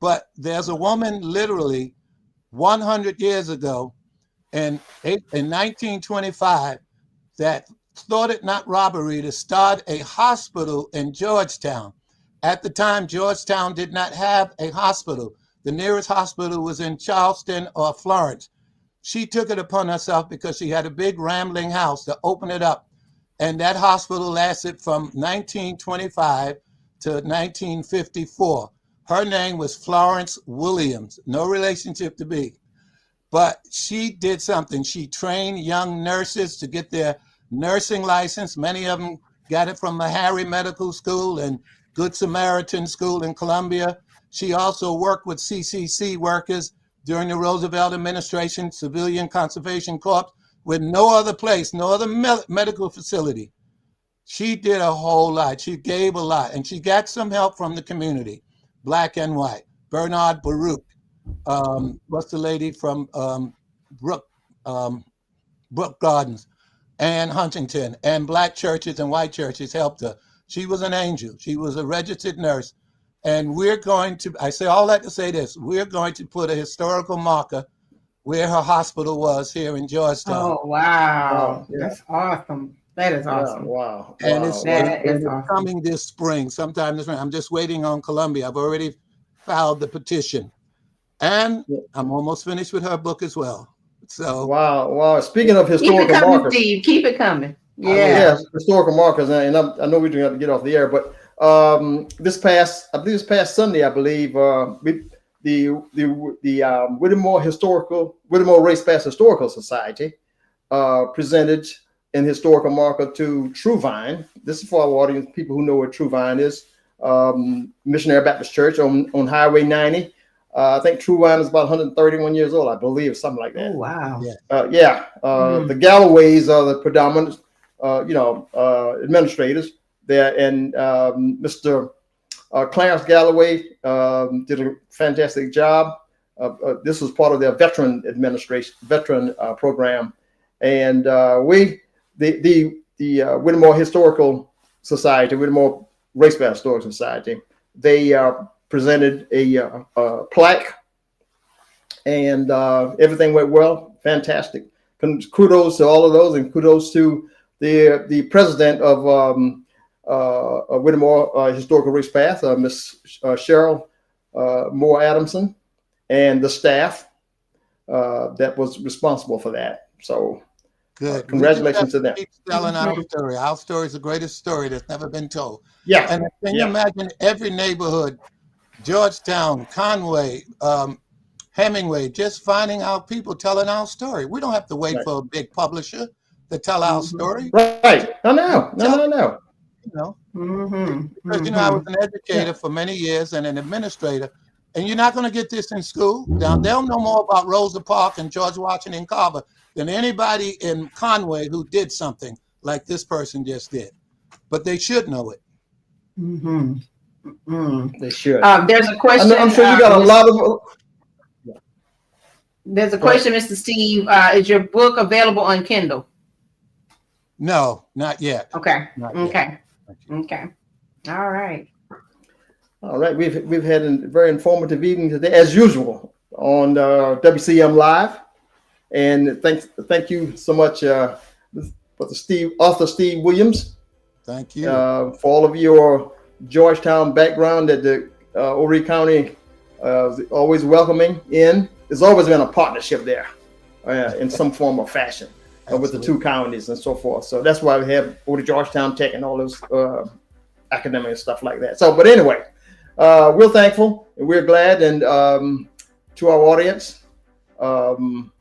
But there's a woman literally 100 years ago in 1925 that thought it not robbery to start a hospital in Georgetown. At the time, Georgetown did not have a hospital. The nearest hospital was in Charleston or Florence. She took it upon herself because she had a big rambling house to open it up. And that hospital lasted from 1925 to 1954. Her name was Florence Williams, no relationship to me. But she did something. She trained young nurses to get their nursing license. Many of them got it from Meharry Medical School and Good Samaritan School in Columbia. She also worked with CCC workers during the Roosevelt administration, Civilian Conservation Corps, with no other place, no other medical facility. She did a whole lot. She gave a lot, and she got some help from the community, black and white. Bernard Baruch, what's the lady from Brook Gardens, Ann Huntington, and black churches and white churches helped her. She was an angel. She was a registered nurse. And we're going to, I say all that to say this, we're going to put a historical marker where her hospital was here in Georgetown. Oh, wow. That's awesome. That is awesome. Wow. And it's coming this spring, sometime this spring. I'm just waiting on Columbia. I've already filed the petition. And I'm almost finished with her book as well. So wow. Speaking of historical markers, Steve, keep it coming. Historical markers, and I know we do have to get off the air, but this past Sunday, I believe, the Whittemore Race Past Historical Society presented an historical marker to Truvine. This is for our audience, people who know what Truvine is. Missionary Baptist Church on Highway 90. I think Truvine is about 131 years old, I believe, something like that. Oh, wow. The Galloways are the predominant, administrators there, and Mr. Clarence Galloway did a fantastic job. this was part of their veteran program, and the Whittemore Historical Society, Whittemore Race-Based Historical Society, they presented a plaque, and everything went well. Fantastic. Kudos to all of those, and kudos to the president of Whittemore Historical Race Path, Miss Cheryl Moore Adamson, and the staff that was responsible for that. So good. Congratulations to them. Keep telling our story. Our story is the greatest story that's never been told. Yeah. And can you imagine every neighborhood, Georgetown, Conway, Hemingway, just finding out people telling our story. We don't have to wait for a big publisher to tell our story. Right. No. You know, because I was an educator for many years and an administrator, and you're not going to get this in school. They'll know more about Rosa Parks and George Washington Carver than anybody in Conway who did something like this person just did. But they should know it. They should. There's a question. I'm sure you got a lot of. There's a question, Mr. Steve. Is your book available on Kindle? No, not yet. Okay. Not Okay. Yet. Okay. All right. All right. We've had a very informative evening today, as usual, on WCM Live, and thank you so much for the author Steve Williams. Thank you for all of your Georgetown background that the Horry County is always welcoming in. There's always been a partnership there in some form or fashion with the two counties and so forth. So that's why we have Georgetown Tech and all those academic stuff like that. So, but anyway, we're thankful and we're glad. And to our audience, then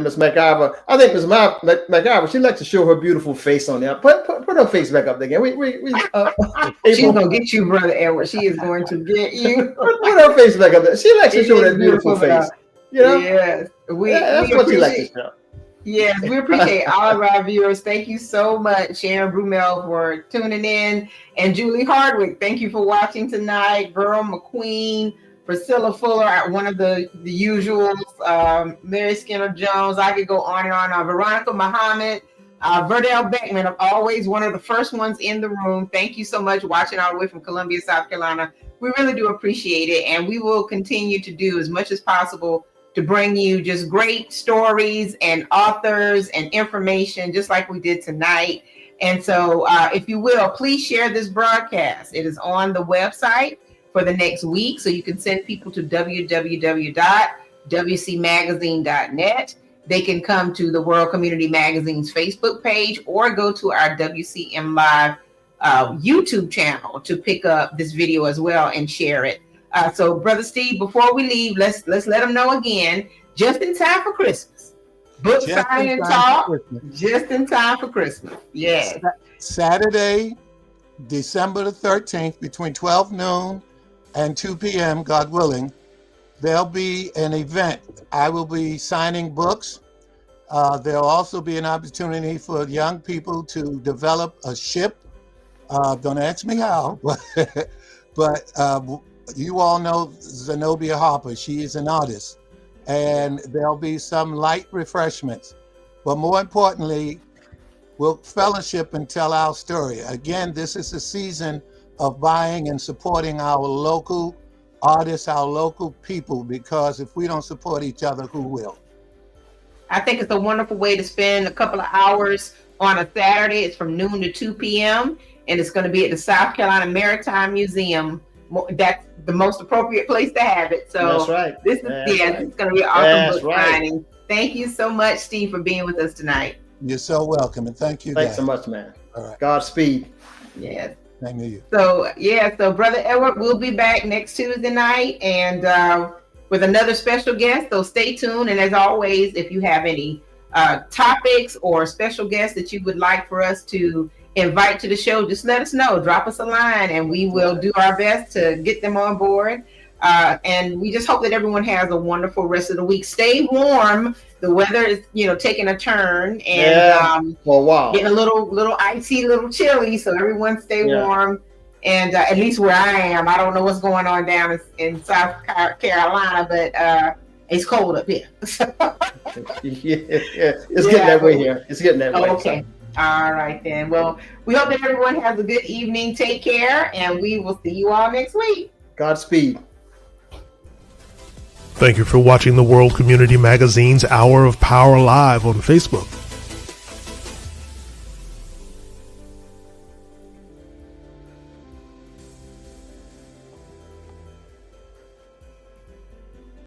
Ms. McIver, I think Ms. McIver, she likes to show her beautiful face on there. Put her face back up there again. She's gonna get you, Brother Edward. She is going to get you. Put her face back up there. She likes to show that beautiful face. You know? Yes, that's what she likes to show. Yes, we appreciate all of our viewers. Thank you so much, Sharon Brumel, for tuning in, and Julie Hardwick. Thank you for watching tonight. Burl McQueen, Priscilla Fuller, one of the usuals, Mary Skinner Jones. I could go on and on. Veronica Muhammad, Verdell Beckman, always one of the first ones in the room. Thank you so much, watching all the way from Columbia, South Carolina. We really do appreciate it, and we will continue to do as much as possible to bring you just great stories and authors and information, just like we did tonight. And so if you will, please share this broadcast. It is on the website for the next week, so you can send people to www.wcmagazine.net. They can come to the World Community Magazine's Facebook page or go to our WCM Live YouTube channel to pick up this video as well and share it. So, Brother Steve, before we leave, let's let them know again, just in time for Christmas. Book signing and talk, just in time for Christmas. Yes. Saturday, December the 13th, between 12 noon and 2 p.m., God willing, there'll be an event. I will be signing books. There'll also be an opportunity for young people to develop a ship. Don't ask me how, but you all know Zenobia Harper. She is an artist, and there'll be some light refreshments. But more importantly, we'll fellowship and tell our story. Again, this is the season of buying and supporting our local artists, our local people, because if we don't support each other, who will? I think it's a wonderful way to spend a couple of hours on a Saturday. It's from noon to 2 p.m. and it's going to be at the South Carolina Maritime Museum. That's the most appropriate place to have it. So that's right. It's going to be an awesome book signing. Thank you so much, Steve, for being with us tonight. You're so welcome, and thank you. Thanks so much, man. All right. Godspeed. Yes. Thank you. So so Brother Edward will be back next Tuesday night and with another special guest. So stay tuned. And as always, if you have any topics or special guests that you would like for us to invite to the show, just let us know. Drop us a line and we will do our best to get them on board. And we just hope that everyone has a wonderful rest of the week. Stay warm. The weather is, taking a turn and for a while. Getting a little icy, little chilly. So everyone stay warm. And at least where I am, I don't know what's going on down in South Carolina, but It's cold up here. It's getting that way here. It's getting that way. Okay. All right then. Well, we hope that everyone has a good evening. Take care, and we will see you all next week. Godspeed. Thank you for watching the World Community Magazine's Hour of Power Live on Facebook.